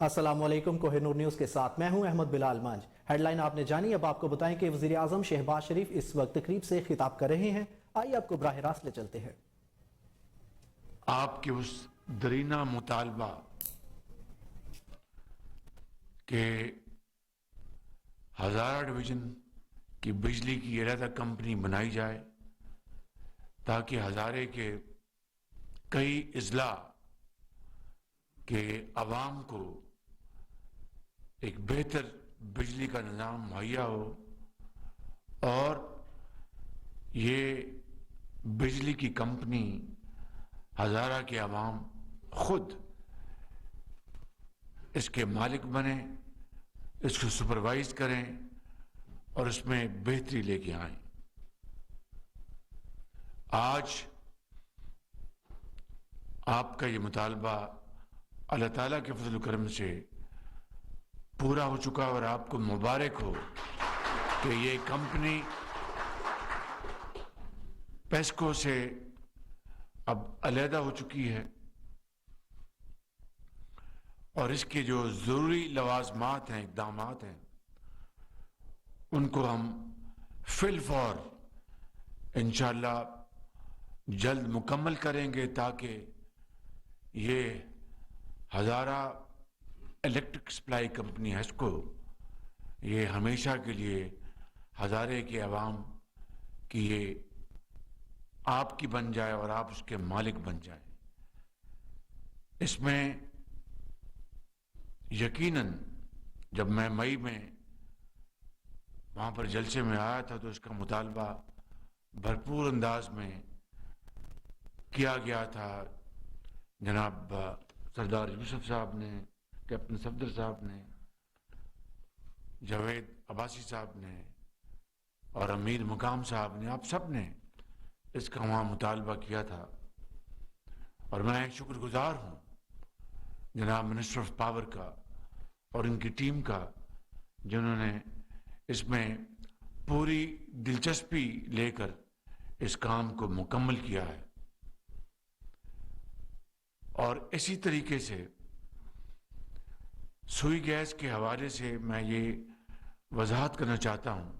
السلام علیکم، کوہنور نیوز کے ساتھ میں ہوں احمد بلال منج۔ ہیڈ لائن آپ نے جانی، اب آپ کو بتائیں کہ وزیر اعظم شہباز شریف اس وقت تقریب سے خطاب کر رہے ہیں۔ آئیے آپ کو براہ راست لے چلتے ہیں۔ آپ کے اس درینہ مطالبہ کہ ہزارہ ڈویژن کی بجلی کی علیحدہ کمپنی بنائی جائے تاکہ ہزارے کے کئی اضلاع کے عوام کو ایک بہتر بجلی کا نظام مہیا ہو اور یہ بجلی کی کمپنی ہزارہ کے عوام خود اس کے مالک بنے، اس کو سپروائز کریں اور اس میں بہتری لے کے آئیں۔ آج آپ کا یہ مطالبہ اللہ تعالیٰ کے فضل و کرم سے پورا ہو چکا اور آپ کو مبارک ہو کہ یہ کمپنی پیسکو سے اب علیحدہ ہو چکی ہے اور اس کے جو ضروری لوازمات ہیں، اقدامات ہیں، ان کو ہم فی الفور انشاءاللہ جلد مکمل کریں گے تاکہ یہ Hazara electric supply company HESCO یہ ہمیشہ کے لیے ہزارے کے عوام کی یہ آپ کی بن جائے اور آپ اس کے مالک بن جائیں۔ اس میں یقیناً جب میں مئی میں وہاں پر جلسے میں آیا تھا تو اس کا مطالبہ بھرپور انداز میں کیا گیا تھا۔ جناب سردار یوسف صاحب نے، کیپٹن صفدر صاحب نے، جاوید عباسی صاحب نے اور امیر مقام صاحب نے، آپ سب نے اس کا وہاں مطالبہ کیا تھا اور میں شکر گزار ہوں جناب منسٹر آف پاور کا اور ان کی ٹیم کا جنہوں نے اس میں پوری دلچسپی لے کر اس کام کو مکمل کیا ہے۔ اور اسی طریقے سے سوئی گیس کے حوالے سے میں یہ وضاحت کرنا چاہتا ہوں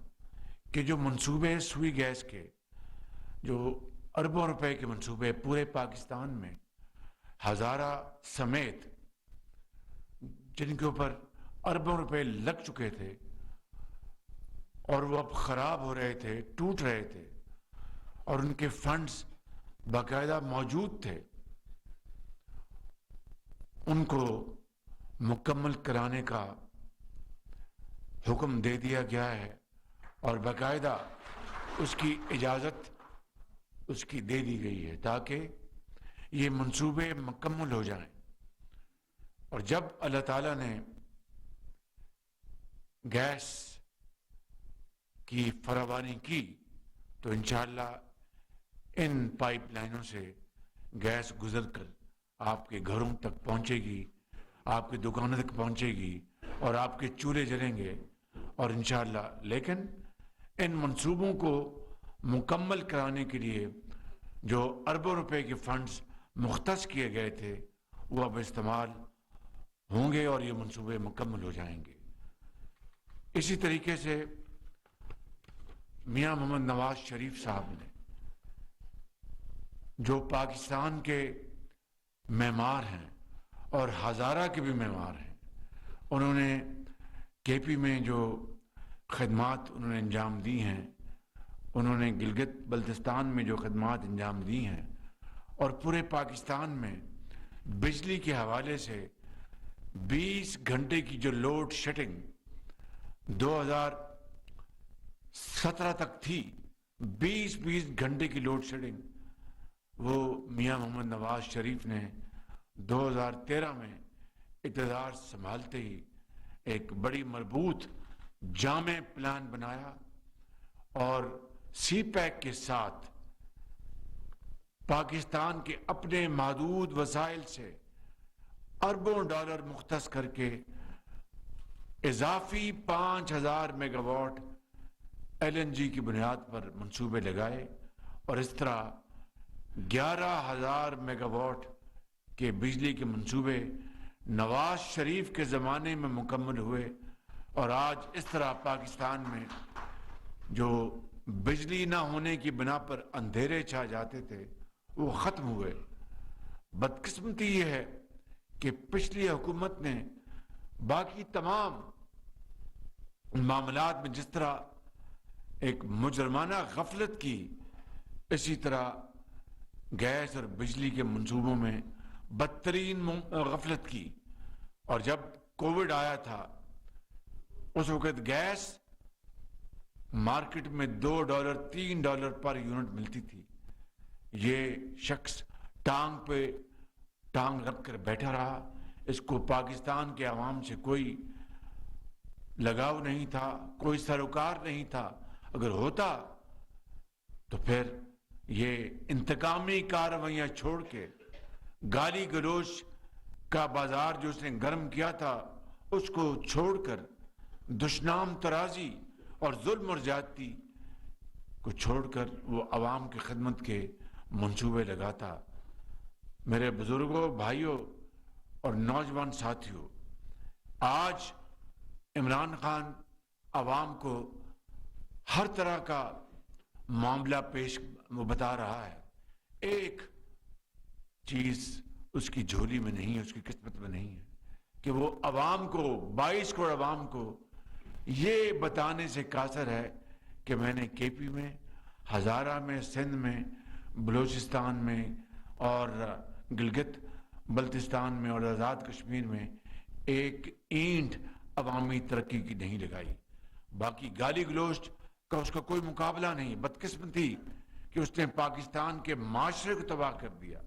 کہ جو منصوبے سوئی گیس کے جو اربوں روپے کے منصوبے پورے پاکستان میں ہزارہ سمیت جن کے اوپر اربوں روپے لگ چکے تھے اور وہ اب خراب ہو رہے تھے، ٹوٹ رہے تھے اور ان کے فنڈز باقاعدہ موجود تھے، ان کو مکمل کرانے کا حکم دے دیا گیا ہے اور باقاعدہ اس کی اجازت اس کی دے دی گئی ہے تاکہ یہ منصوبے مکمل ہو جائیں۔ اور جب اللہ تعالیٰ نے گیس کی فراوانی کی تو انشاءاللہ ان پائپ لائنوں سے گیس گزر کر آپ کے گھروں تک پہنچے گی، آپ کی دکانوں تک پہنچے گی اور آپ کے چولہے جلیں گے اور انشاءاللہ لیکن ان منصوبوں کو مکمل کرانے کے لیے جو اربوں روپے کے فنڈز مختص کیے گئے تھے وہ اب استعمال ہوں گے اور یہ منصوبے مکمل ہو جائیں گے۔ اسی طریقے سے میاں محمد نواز شریف صاحب نے جو پاکستان کے معمار ہیں اور ہزارہ کے بھی معمار ہیں، انہوں نے کے پی میں جو خدمات انہوں نے انجام دی ہیں، انہوں نے گلگت بلتستان میں جو خدمات انجام دی ہیں اور پورے پاکستان میں بجلی کے حوالے سے 20 گھنٹے کی جو لوڈ شیڈنگ 2017 تک تھی، 20 گھنٹے کی لوڈ شیڈنگ، وہ میاں محمد نواز شریف نے 2013 میں اقتدار سنبھالتے ہی ایک بڑی مربوط جامع پلان بنایا اور سی پیک کے ساتھ پاکستان کے اپنے محدود وسائل سے اربوں ڈالر مختص کر کے اضافی 5000 megawatt L N G کی بنیاد پر منصوبے لگائے اور اس طرح 11000 میگا واٹ کے بجلی کے منصوبے نواز شریف کے زمانے میں مکمل ہوئے اور آج اس طرح پاکستان میں جو بجلی نہ ہونے کی بنا پر اندھیرے چھا جاتے تھے وہ ختم ہوئے۔ بدقسمتی یہ ہے کہ پچھلی حکومت نے باقی تمام معاملات میں جس طرح ایک مجرمانہ غفلت کی، اسی طرح گیس اور بجلی کے منصوبوں میں بدترین غفلت کی۔ اور جب کووڈ آیا تھا اس وقت گیس مارکیٹ میں $2 $3 پر یونٹ ملتی تھی۔ یہ شخص ٹانگ پہ ٹانگ رکھ کر بیٹھا رہا، اس کو پاکستان کے عوام سے کوئی لگاؤ نہیں تھا، کوئی سروکار نہیں تھا۔ اگر ہوتا تو پھر یہ انتقامی کارروائیاں چھوڑ کے گالی گلوچ کا بازار جو اس نے گرم کیا تھا اس کو چھوڑ کر دشنام ترازی اور ظلم اور زیادتی کو چھوڑ کر وہ عوام کی خدمت کے منصوبے لگاتا۔ میرے بزرگوں، بھائیوں اور نوجوان ساتھیوں، آج عمران خان عوام کو ہر طرح کا معاملہ پیش بتا رہا ہے۔ ایک چیز اس کی جھولی میں نہیں ہے، اس کی قسمت میں نہیں ہے کہ وہ عوام کو 22 کروڑ عوام کو یہ بتانے سے قاصر ہے کہ میں نے کے پی میں، ہزارہ میں، سندھ میں، بلوچستان میں اور گلگت بلتستان میں اور آزاد کشمیر میں ایک اینٹ عوامی ترقی کی نہیں لگائی۔ باقی گالی گلوچ کا اس کا کوئی مقابلہ نہیں۔ بدقسمتی کہ اس نے پاکستان کے معاشرے کو تباہ کر دیا،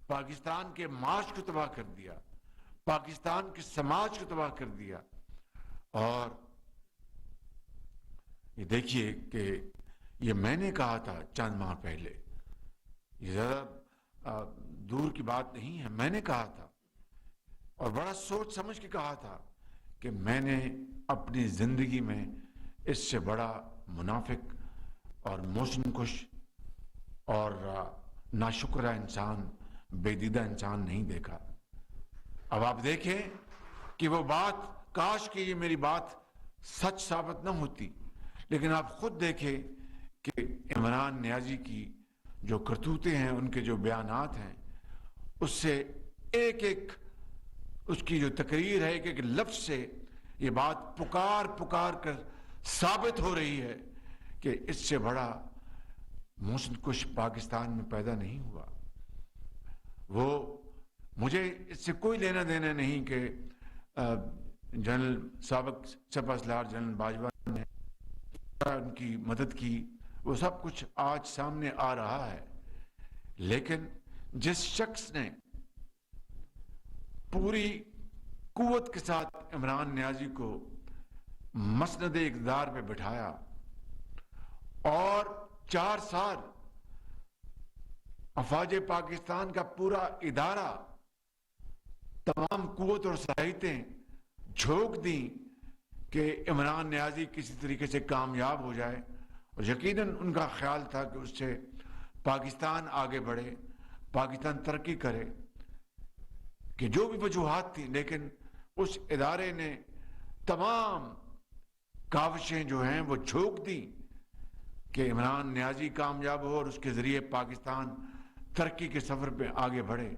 پاکستان کے معاش کو تباہ کر دیا، پاکستان کے سماج کو تباہ کر دیا۔ اور یہ دیکھیے کہ یہ میں نے کہا تھا چند ماہ پہلے، یہ زیادہ دور کی بات نہیں ہے، میں نے کہا تھا اور بڑا سوچ سمجھ کے کہا تھا کہ میں نے اپنی زندگی میں اس سے بڑا منافق اور موشن کش اور ناشکرہ انسان، بے دیدہ انسان نہیں دیکھا۔ اب آپ دیکھیں کہ وہ بات، کاش کہ یہ میری بات سچ ثابت نہ ہوتی، لیکن آپ خود دیکھیں کہ عمران نیازی کی جو کرتوتیں ہیں، ان کے جو بیانات ہیں، اس سے ایک ایک اس کی جو تقریر ہے، ایک ایک لفظ سے یہ بات پکار پکار کر ثابت ہو رہی ہے کہ اس سے بڑا موشن کش پاکستان میں پیدا نہیں ہوا۔ وہ مجھے اس سے کوئی لینا دینا نہیں کہ جنرل سابق سپہ سالار جنرل باجوہ نے ان کی مدد کی، وہ سب کچھ آج سامنے آ رہا ہے، لیکن جس شخص نے پوری قوت کے ساتھ عمران نیازی کو مسند اقتدار پہ بٹھایا اور 4 سال افواج پاکستان کا پورا ادارہ، تمام قوت اور صلاحیتیں جھونک دیں کہ عمران نیازی کسی طریقے سے کامیاب ہو جائے، اور یقیناً ان کا خیال تھا کہ اس سے پاکستان آگے بڑھے، پاکستان ترقی کرے، کہ جو بھی وجوہات تھیں، لیکن اس ادارے نے تمام کاوشیں جو ہیں وہ جھونک دی کہ عمران نیازی کامیاب ہو اور اس کے ذریعے پاکستان ترقی کے سفر پہ آگے بڑھے۔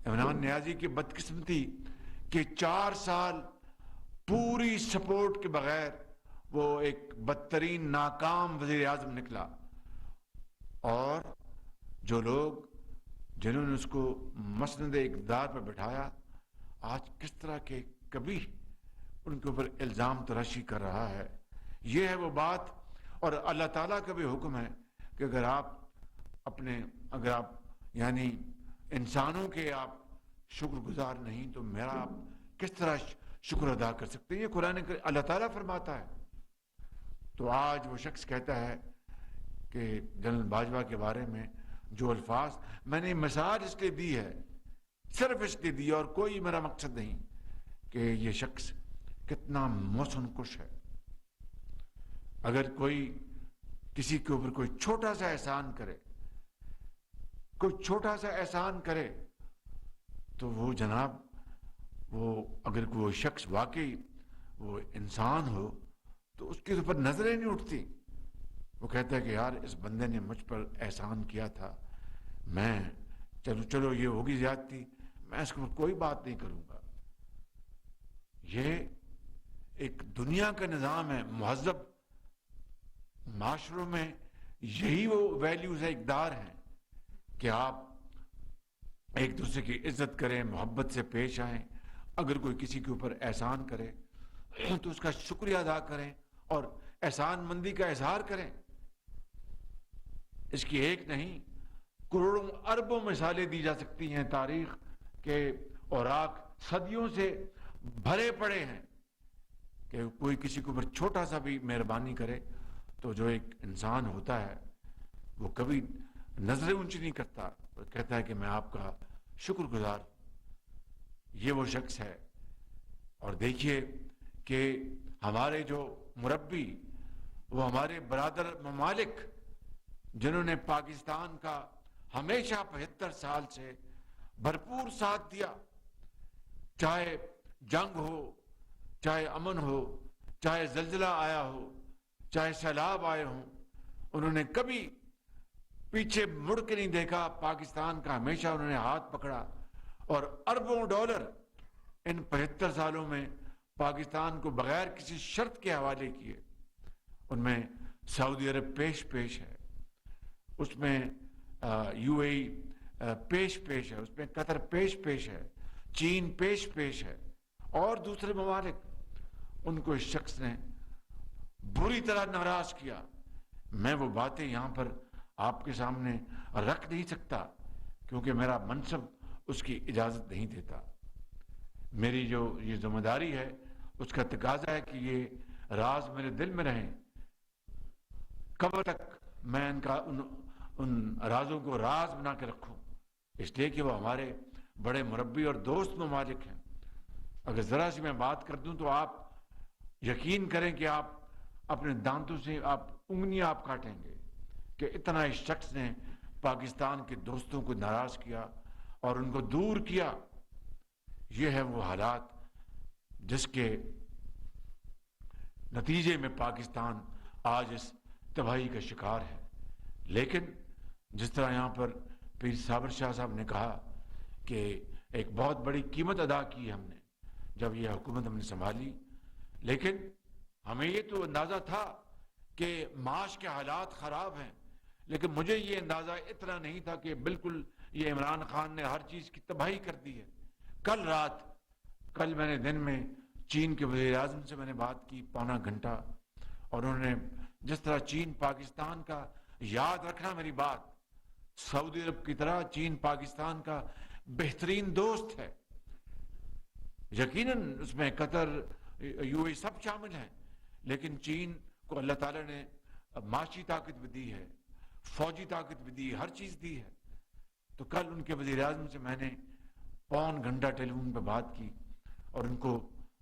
عمران نیازی کی بدقسمتی کہ 4 سال پوری سپورٹ کے بغیر وہ ایک بدترین ناکام وزیر اعظم نکلا، اور جو لوگ جنہوں نے اس کو مسند اقتدار پر بٹھایا آج کس طرح کے کبھی ان کے اوپر الزام تراشی کر رہا ہے۔ یہ ہے وہ بات، اور اللہ تعالیٰ کا بھی حکم ہے کہ اگر آپ یعنی انسانوں کے آپ شکر گزار نہیں تو میرا آپ کس طرح شکر ادا کر سکتے ہیں؟ یہ قرآن اللہ تعالیٰ فرماتا ہے۔ تو آج وہ شخص کہتا ہے کہ جنرل باجوہ کے بارے میں جو الفاظ میں نے مثال اس لیے دی ہے، صرف اس لیے دی، اور کوئی میرا مقصد نہیں، کہ یہ شخص کتنا موسن کش ہے۔ اگر کوئی کسی کے اوپر کوئی چھوٹا سا احسان کرے، کوئی چھوٹا سا احسان کرے، تو وہ جناب وہ اگر کوئی شخص واقعی وہ انسان ہو تو اس کے اوپر نظریں نہیں اٹھتی. وہ کہتا ہے کہ یار اس بندے نے مجھ پر احسان کیا تھا, میں چلو یہ ہوگی زیادتی, میں اس کو کوئی بات نہیں کروں گا. یہ ایک دنیا کا نظام ہے. مہذب معاشروں میں یہی وہ ویلیوز ہے, اقدار ہیں کہ آپ ایک دوسرے کی عزت کریں, محبت سے پیش آئیں. اگر کوئی کسی کے اوپر احسان کرے تو اس کا شکریہ ادا کریں اور احسان مندی کا اظہار کریں. اس کی ایک نہیں کروڑوں اربوں مثالیں دی جا سکتی ہیں. تاریخ کے اوراق صدیوں سے بھرے پڑے ہیں کہ کوئی کسی کے اوپر چھوٹا سا بھی مہربانی کرے تو جو ایک انسان ہوتا ہے وہ کبھی نظریں اونچی نہیں کرتا, وہ کہتا ہے کہ میں آپ کا شکر گزار. یہ وہ شخص ہے. اور دیکھیے کہ ہمارے جو مربی وہ ہمارے برادر ممالک جنہوں نے پاکستان کا ہمیشہ 75 سال سے بھرپور ساتھ دیا, چاہے جنگ ہو, چاہے امن ہو, چاہے زلزلہ آیا ہو, چاہے سیلاب آئے ہوں, انہوں نے کبھی پیچھے مڑ کے نہیں دیکھا. پاکستان کا ہمیشہ انہوں نے ہاتھ پکڑا اور اربوں ڈالر ان 75 سالوں میں پاکستان کو بغیر کسی شرط کے حوالے کیے. ان میں سعودی عرب پیش ہے, اس میں یو اے پیش ہے, اس میں قطر پیش ہے, چین پیش ہے اور دوسرے ممالک. ان کو اس شخص نے بری طرح ناراض کیا. میں وہ باتیں یہاں پر آپ کے سامنے رکھ نہیں سکتا کیونکہ میرا منصب اس کی اجازت نہیں دیتا. میری جو یہ ذمہ داری ہے اس کا تقاضا ہے کہ یہ راز میرے دل میں رہیں. کب تک میں ان رازوں کو راز بنا کے رکھوں, اس لیے کہ وہ ہمارے بڑے مربی اور دوست ممالک ہیں. اگر ذرا سی میں بات کر دوں تو آپ یقین کریں کہ آپ اپنے دانتوں سے آپ انگلیاں آپ کاٹیں گے کہ اتنا اس شخص نے پاکستان کے دوستوں کو ناراض کیا اور ان کو دور کیا. یہ ہے وہ حالات جس کے نتیجے میں پاکستان آج اس تباہی کا شکار ہے. لیکن جس طرح یہاں پر پیر صابر شاہ صاحب نے کہا کہ ایک بہت بڑی قیمت ادا کی ہم نے جب یہ حکومت ہم نے سنبھالی, لیکن ہمیں یہ تو اندازہ تھا کہ معاش کے حالات خراب ہیں, لیکن مجھے یہ اندازہ اتنا نہیں تھا کہ بالکل یہ عمران خان نے ہر چیز کی تباہی کر دی ہے. کل میں نے دن میں چین کے وزیر اعظم سے میں نے بات کی 1.25 گھنٹہ, اور انہوں نے جس طرح چین پاکستان کا, یاد رکھنا میری بات, سعودی عرب کی طرح چین پاکستان کا بہترین دوست ہے. یقیناً اس میں قطر, یو اے سب شامل ہیں, لیکن چین کو اللہ تعالیٰ نے معاشی طاقت بھی دی ہے, فوجی طاقت بھی دی, ہر چیز دی ہے. تو کل ان کے وزیر اعظم سے میں نے 1.25 گھنٹہ ٹیلی فون پہ بات کی اور ان کو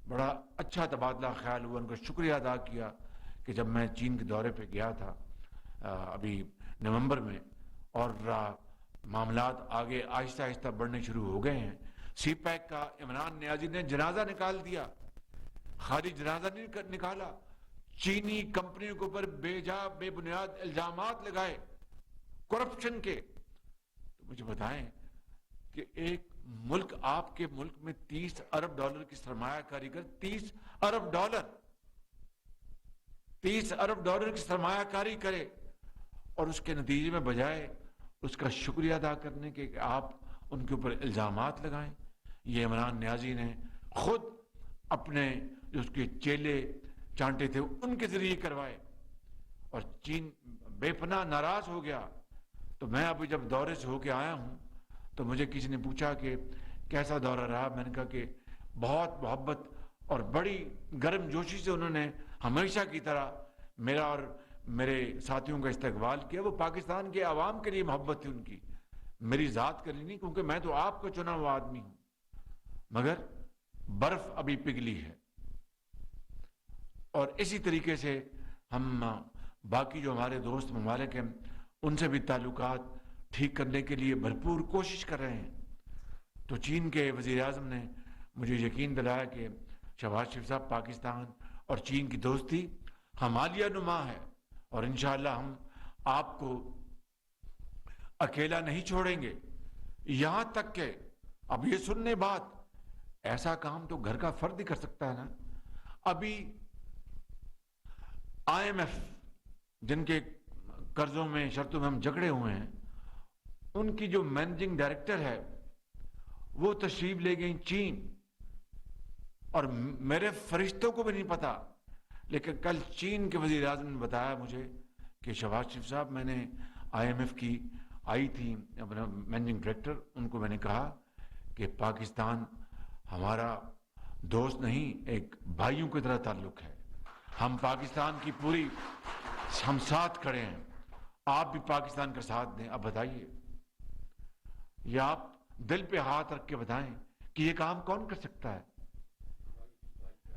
بڑا اچھا تبادلہ خیال ہوا. ان کا شکریہ ادا کیا کہ جب میں چین کے دورے پہ گیا تھا ابھی نومبر میں, اور معاملات آگے آہستہ آہستہ بڑھنے شروع ہو گئے ہیں. سی پیک کا عمران نیازی نے جنازہ نکال دیا, خالی جنازہ نہیں نکالا, چینی کمپنیوں کے اوپر بے بنیاد الزامات لگائے کرپشن کے. تو مجھے بتائیں کہ ایک ملک, آپ کے ملک میں $30 ارب کی سرمایہ کاری کر, $30 ارب کی سرمایہ کاری کرے, اور اس کے نتیجے میں بجائے اس کا شکریہ ادا کرنے کے کہ آپ ان کے اوپر الزامات لگائیں. یہ عمران نیازی نے خود اپنے جو اس کے چیلے چانٹے تھے ان کے ذریعے کروائے, اور چین بے پناہ ناراض ہو گیا. تو میں ابھی جب دورے سے ہو کے آیا ہوں تو مجھے کسی نے پوچھا کہ کیسا دورہ رہا. میں نے کہا کہ بہت محبت اور بڑی گرم جوشی سے انہوں نے ہمیشہ کی طرح میرا اور میرے ساتھیوں کا استقبال کیا. وہ پاکستان کے عوام کے لیے محبت تھی ان کی, میری ذات کے لیے نہیں, کیونکہ میں تو آپ کو چنا ہوا آدمی ہوں. مگر برف ابھی پگھلی ہے, اور اسی طریقے سے ہم باقی جو ہمارے دوست ممالک ہیں ان سے بھی تعلقات ٹھیک کرنے کے لیے بھرپور کوشش کر رہے ہیں. تو چین کے وزیر اعظم نے مجھے یقین دلایا کہ شہباز شریف صاحب پاکستان اور چین کی دوستی ہمالیہ نما ہے اور انشاءاللہ ہم آپ کو اکیلا نہیں چھوڑیں گے. یہاں تک کہ اب یہ سننے بات ایسا کام تو گھر کا فرد ہی کر سکتا ہے نا. ابھی IMF جن کے قرضوں میں شرطوں میں ہم جھگڑے ہوئے ہیں ان کی جو مینیجنگ ڈائریکٹر ہے وہ تشریف لے گئی چین اور میرے فرشتوں کو بھی نہیں پتا. لیکن کل چین کے وزیر اعظم نے بتایا مجھے کہ شہباز شریف صاحب میں نے IMF کی آئی تھی اپنا مینیجنگ ڈائریکٹر ان کو میں نے کہا کہ پاکستان ہمارا دوست نہیں ایک بھائیوں کی طرح تعلق ہے. ہم پاکستان کی پوری ہم ساتھ کھڑے ہیں. آپ بھی پاکستان کا ساتھ دیں. اب بتائیے یا آپ دل پہ ہاتھ رکھ کے بتائیں کہ یہ کام کون کر سکتا ہے؟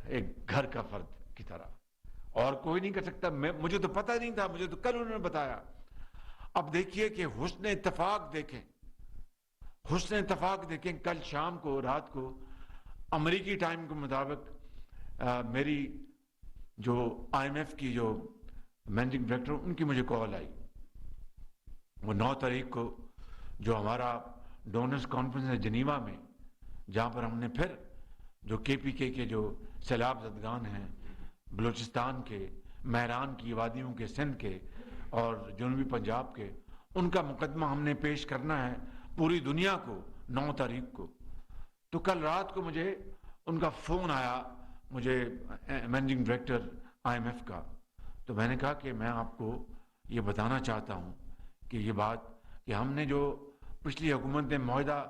ایک گھر کا فرد کی طرح اور کوئی نہیں کر سکتا. مجھے تو پتہ نہیں تھا, مجھے تو کل انہوں نے بتایا. اب دیکھیے کہ حسن اتفاق دیکھیں, حسن اتفاق دیکھیں. کل شام کو رات کو امریکی ٹائم کے مطابق میری جو IMF کی جو مینیجنگ ڈائریکٹر ان کی مجھے کال آئی. وہ 9 تاریخ کو جو ہمارا ڈونرز کانفرنس ہے جنیوا میں, جہاں پر ہم نے پھر جو KPK کے جو سیلاب زدگان ہیں بلوچستان کے, مہران کی وادیوں کے, سندھ کے اور جنوبی پنجاب کے, ان کا مقدمہ ہم نے پیش کرنا ہے پوری دنیا کو 9 تاریخ کو. تو کل رات کو مجھے ان کا فون آیا, مجھے مینیجنگ ڈائریکٹر IMF کا. تو میں نے کہا کہ میں آپ کو یہ بتانا چاہتا ہوں کہ یہ بات کہ ہم نے جو پچھلی حکومت نے معاہدہ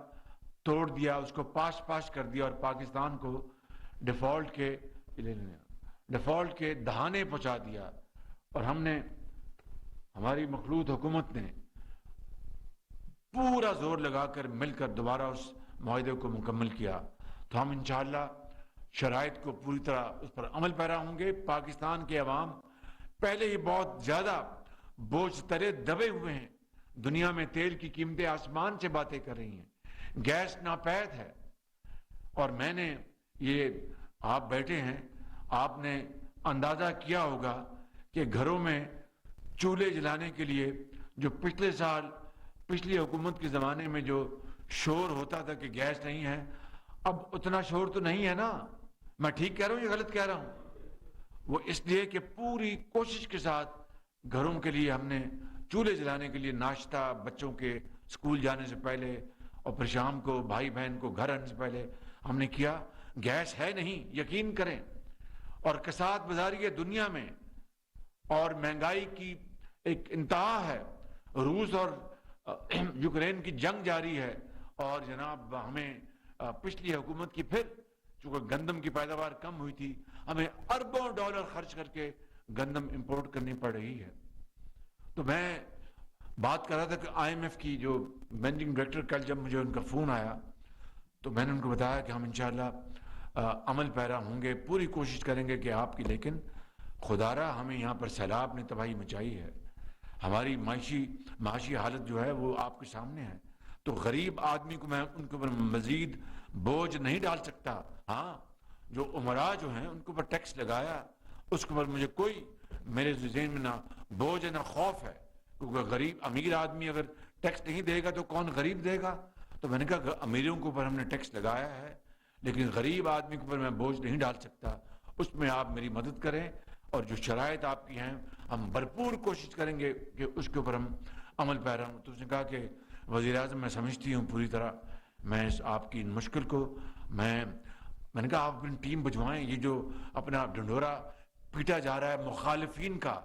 توڑ دیا, اس کو پاش کر دیا اور پاکستان کو ڈیفالٹ کے دہانے پہنچا دیا, اور ہم نے ہماری مخلوط حکومت نے پورا زور لگا کر مل کر دوبارہ اس معاہدے کو مکمل کیا. تو ہم انشاءاللہ شرائط کو پوری طرح اس پر عمل پیرا ہوں گے. پاکستان کے عوام پہلے ہی بہت زیادہ بوجھ تلے دبے ہوئے ہیں. دنیا میں تیل کی قیمتیں آسمان سے باتیں کر رہی ہیں, گیس ناپید ہے. اور میں نے یہ آپ بیٹھے ہیں, آپ نے اندازہ کیا ہوگا کہ گھروں میں چولہے جلانے کے لیے جو پچھلے سال پچھلی حکومت کے زمانے میں جو شور ہوتا تھا کہ گیس نہیں ہے, اب اتنا شور تو نہیں ہے نا. میں ٹھیک کہہ رہا ہوں یا غلط کہہ رہا ہوں؟ وہ اس لیے کہ پوری کوشش کے ساتھ گھروں کے لیے ہم نے چولہے جلانے کے لیے ناشتہ بچوں کے اسکول جانے سے پہلے اور پھر شام کو بھائی بہن کو گھر آنے سے پہلے ہم نے کیا. گیس ہے نہیں, یقین کریں. اور کساد بازاری ہے دنیا میں, اور مہنگائی کی ایک انتہا ہے. روس اور یوکرین کی جنگ جاری ہے, اور جناب ہمیں پچھلی حکومت کی پھر چونکہ گندم کی پیداوار کم ہوئی تھی, ہمیں اربوں ڈالر خرچ کر کے گندم امپورٹ کرنی پڑ رہی ہے. تو میں بات کر رہا تھا کہ IMF کی جو مینیجنگ ڈائریکٹر, کل جب مجھے ان کا فون آیا تو میں نے ان کو بتایا کہ ہم انشاءاللہ عمل پیرا ہوں گے, پوری کوشش کریں گے کہ آپ کی, لیکن خدارا ہمیں یہاں پر سیلاب نے تباہی مچائی ہے. ہماری معاشی حالت جو ہے وہ آپ کے سامنے ہے. تو غریب آدمی کو میں ان کے اوپر مزید بوجھ نہیں ڈال سکتا. ہاں, جو عمراء جو ہیں ان کے اوپر ٹیکس لگایا, اس کے اوپر مجھے کوئی میرے ذہن میں نہ بوجھ ہے نہ خوف ہے, کیونکہ غریب امیر آدمی اگر ٹیکس نہیں دے گا تو کون غریب دے گا. تو میں نے کہا امیروں کے اوپر ہم نے ٹیکس لگایا ہے, لیکن غریب آدمی کے اوپر میں بوجھ نہیں ڈال سکتا. اس میں آپ میری مدد کریں, اور جو شرائط آپ کی ہیں ہم بھرپور کوشش کریں گے کہ اس کے اوپر ہم عمل پیرا ہوں. تو اس نے کہا کہ وزیر اعظم میں سمجھتی ہوں پوری طرح, میں آپ کی مشکل کو میں نے کہا آپ اپنی ٹیم بھجوائیں. یہ جو اپنا ڈنڈورا پیٹا جا رہا ہے مخالفین کا,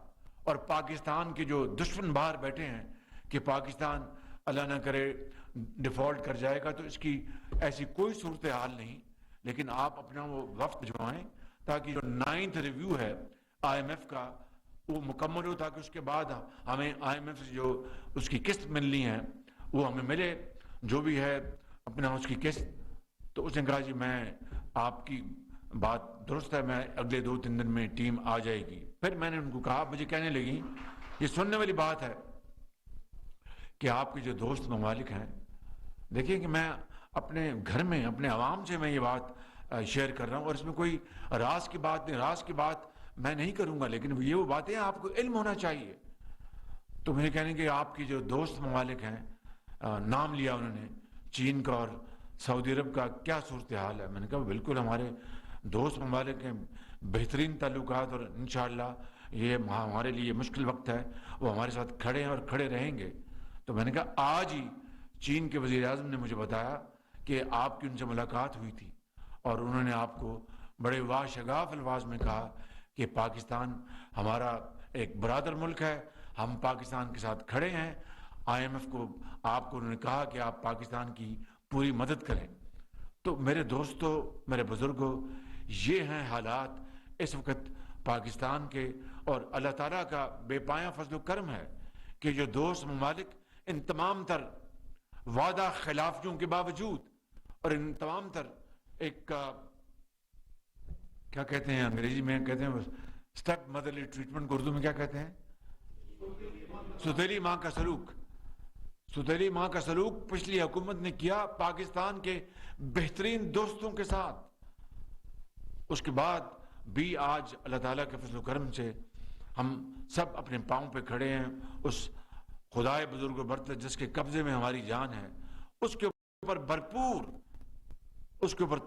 اور پاکستان کے جو دشمن باہر بیٹھے ہیں کہ پاکستان اللہ نہ کرے ڈیفالٹ کر جائے گا, تو اس کی ایسی کوئی صورتحال نہیں. لیکن آپ اپنا وہ وفد بھجوائیں تاکہ جو 9th ریویو ہے IMF کا وہ مکمل ہو, تاکہ اس کے بعد ہمیں IMF سے جو اس کی قسط ملنی ہے وہ ہمیں ملے, جو بھی ہے اپنا اس کی قسط. تو اس نے کہا جی میں آپ کی بات درست ہے, میں اگلے 2-3 دن میں ٹیم آ جائے گی. پھر میں نے ان کو کہا, مجھے کہنے لگی یہ سننے والی بات ہے کہ آپ کے جو دوست ممالک ہیں, دیکھیں کہ میں اپنے گھر میں اپنے عوام سے میں یہ بات شیئر کر رہا ہوں، اور اس میں کوئی راز کی بات نہیں، راز کی بات میں نہیں کروں گا، لیکن یہ وہ باتیں آپ کو علم ہونا چاہیے۔ تو مجھے کہنے کہ آپ کی جو دوست ممالک ہیں، نام لیا انہوں نے چین کا اور سعودی عرب کا، کیا صورتحال ہے؟ میں نے کہا بالکل ہمارے دوست ممالک ہیں، بہترین تعلقات، اور انشاءاللہ یہ ہمارے لیے مشکل وقت ہے، وہ ہمارے ساتھ کھڑے ہیں اور کھڑے رہیں گے۔ تو میں نے کہا آج ہی چین کے وزیر اعظم نے مجھے بتایا کہ آپ کی ان سے ملاقات ہوئی تھی، اور انہوں نے آپ کو بڑے واشگاف الفاظ میں کہا کہ پاکستان ہمارا ایک برادر ملک ہے، ہم پاکستان کے ساتھ کھڑے ہیں۔ IMF کو آپ کو انہوں نے کہا کہ آپ پاکستان کی پوری مدد کریں۔ تو میرے دوستوں، میرے بزرگوں، یہ ہیں حالات اس وقت پاکستان کے، اور اللہ تعالیٰ کا بے پایاں فضل و کرم ہے کہ جو دوست ممالک ان تمام تر وعدہ خلافیوں کے باوجود، اور ان تمام تر ایک کیا کہتے ہیں انگریزی میں کہتے ہیں اسٹیپ مدرلی ٹریٹمنٹ کو اردو میں کیا کہتے ہیں؟ ستیلی ماں کا سلوک، ستیلی ماں کا سلوک پچھلی حکومت نے کیا پاکستان کے بہترین دوستوں کے ساتھ۔ اس کے بعد بھی آج اللہ تعالیٰ کے فضل و کرم سے ہم سب اپنے پاؤں پہ کھڑے ہیں، اس خدائے بزرگ و برتر جس کے قبضے میں ہماری جان ہے، اس کے اوپر بھرپور، اس کے اوپر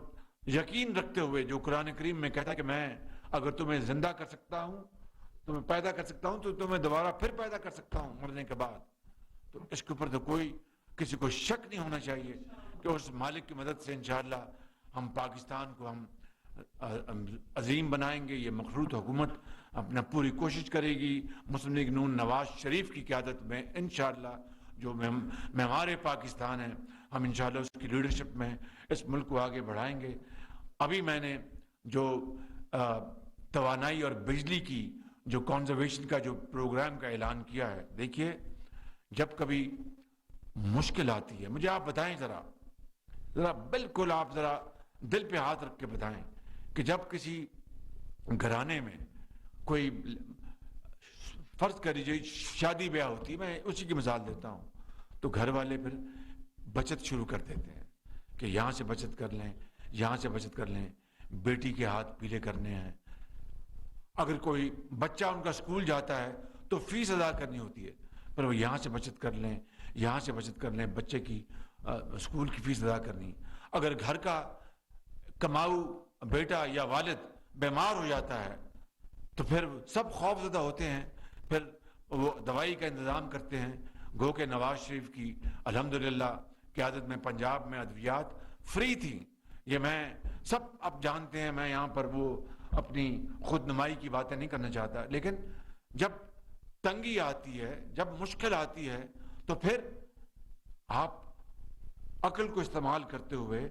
یقین رکھتے ہوئے، جو قرآن کریم میں کہتا ہے کہ میں اگر تمہیں زندہ کر سکتا ہوں، تمہیں پیدا کر سکتا ہوں، تو تمہیں دوبارہ پھر پیدا کر سکتا ہوں مرنے کے بعد۔ تو اس کے اوپر تو کوئی کسی کو شک نہیں ہونا چاہیے کہ اس مالک کی مدد سے انشاءاللہ ہم پاکستان کو ہم عظیم بنائیں گے۔ یہ مخلوط حکومت اپنا پوری کوشش کرے گی مسلم لیگ نون نواز شریف کی قیادت میں، انشاءاللہ جو معمار پاکستان ہے، ہم انشاءاللہ اس کی لیڈرشپ میں اس ملک کو آگے بڑھائیں گے۔ ابھی میں نے جو توانائی اور بجلی کی جو کنزرویشن کا جو پروگرام کا اعلان کیا ہے، دیکھیے جب کبھی مشکل آتی ہے، مجھے آپ بتائیں ذرا بالکل آپ ذرا دل پہ ہاتھ رکھ کے بتائیں کہ جب کسی گھرانے میں کوئی فرض کر لیجیے شادی بیاہ ہوتی ہے، میں اسی کی مثال دیتا ہوں، تو گھر والے پھر بچت شروع کر دیتے ہیں کہ یہاں سے بچت کر لیں، یہاں سے بچت کر لیں، بیٹی کے ہاتھ پیلے کرنے ہیں۔ اگر کوئی بچہ ان کا اسکول جاتا ہے تو فیس ادا کرنی ہوتی ہے، پر وہ یہاں سے بچت کر لیں، یہاں سے بچت کر لیں، بچے کی اسکول کی فیس ادا کرنی۔ اگر گھر کا کماؤ بیٹا یا والد بیمار ہو جاتا ہے تو پھر سب خوف زدہ ہوتے ہیں، پھر وہ دوائی کا انتظام کرتے ہیں۔ گو کہ نواز شریف کی الحمدللہ قیادت میں پنجاب میں ادویات فری تھیں، یہ میں سب اب جانتے ہیں، میں یہاں پر وہ اپنی خود نمائی کی باتیں نہیں کرنا چاہتا، لیکن جب تنگی آتی ہے، جب مشکل آتی ہے، تو پھر آپ عقل کو استعمال کرتے ہوئے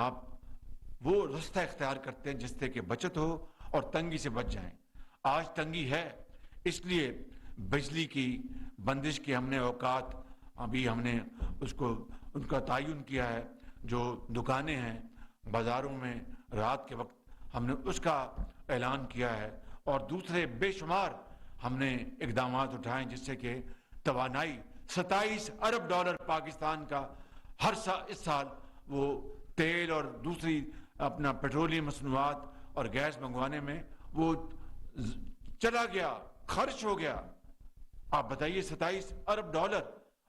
آپ وہ رستہ اختیار کرتے ہیں جس سے کہ بچت ہو اور تنگی سے بچ جائیں۔ آج تنگی ہے، اس لیے بجلی کی بندش کے ہم نے اوقات ابھی ہم نے اس کو ان کا تعین کیا ہے، جو دکانیں ہیں بازاروں میں رات کے وقت ہم نے اس کا اعلان کیا ہے، اور دوسرے بے شمار ہم نے اقدامات اٹھائے جس سے کہ توانائی 27 ارب ڈالر پاکستان کا ہر اس سال وہ تیل اور دوسری اپنا پیٹرولیم مصنوعات اور گیس منگوانے میں وہ چلا گیا، خرچ ہو گیا۔ آپ بتائیے 27 ارب ڈالر،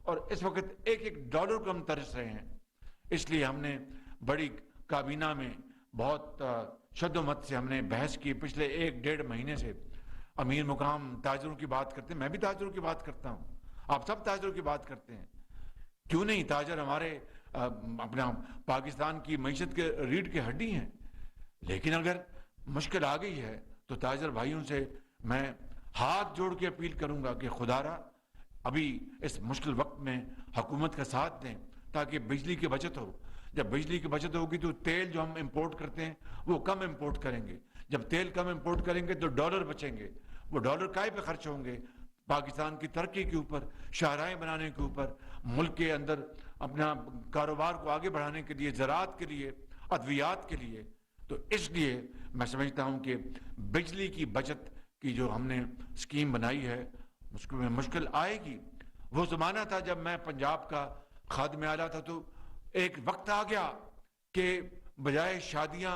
اور اس وقت ایک ایک ڈالر کو ہم ترس رہے ہیں۔ اس لیے ہم نے بڑی کابینہ میں بہت شد و مت سے ہم نے بحث کی، پچھلے 1-1.5 مہینے سے امیر مقام تاجروں کی بات کرتے ہیں، میں بھی تاجروں کی بات کرتا ہوں، آپ سب تاجروں کی بات کرتے ہیں، کیوں نہیں؟ تاجر ہمارے اپنا پاکستان کی معیشت کے ریڑھ کی ہڈی ہیں، لیکن اگر مشکل آ گئی ہے تو تاجر بھائیوں سے میں ہاتھ جوڑ کے اپیل کروں گا کہ خدا را ابھی اس مشکل وقت میں حکومت کا ساتھ دیں تاکہ بجلی کی بچت ہو۔ جب بجلی کی بچت ہوگی تو تیل جو ہم امپورٹ کرتے ہیں وہ کم امپورٹ کریں گے، جب تیل کم امپورٹ کریں گے تو ڈالر بچیں گے، وہ ڈالر کائے پہ خرچ ہوں گے؟ پاکستان کی ترقی کے اوپر، شاہراہیں بنانے کے اوپر، ملک کے اندر اپنا کاروبار کو آگے بڑھانے کے لیے، زراعت کے لیے، ادویات کے لیے۔ تو اس لیے میں سمجھتا ہوں کہ بجلی کی بچت کی جو ہم نے اسکیم بنائی ہے اس میں مشکل آئے گی۔ وہ زمانہ تھا جب میں پنجاب کا خادم اعلیٰ تھا، تو ایک وقت آ گیا کہ بجائے شادیاں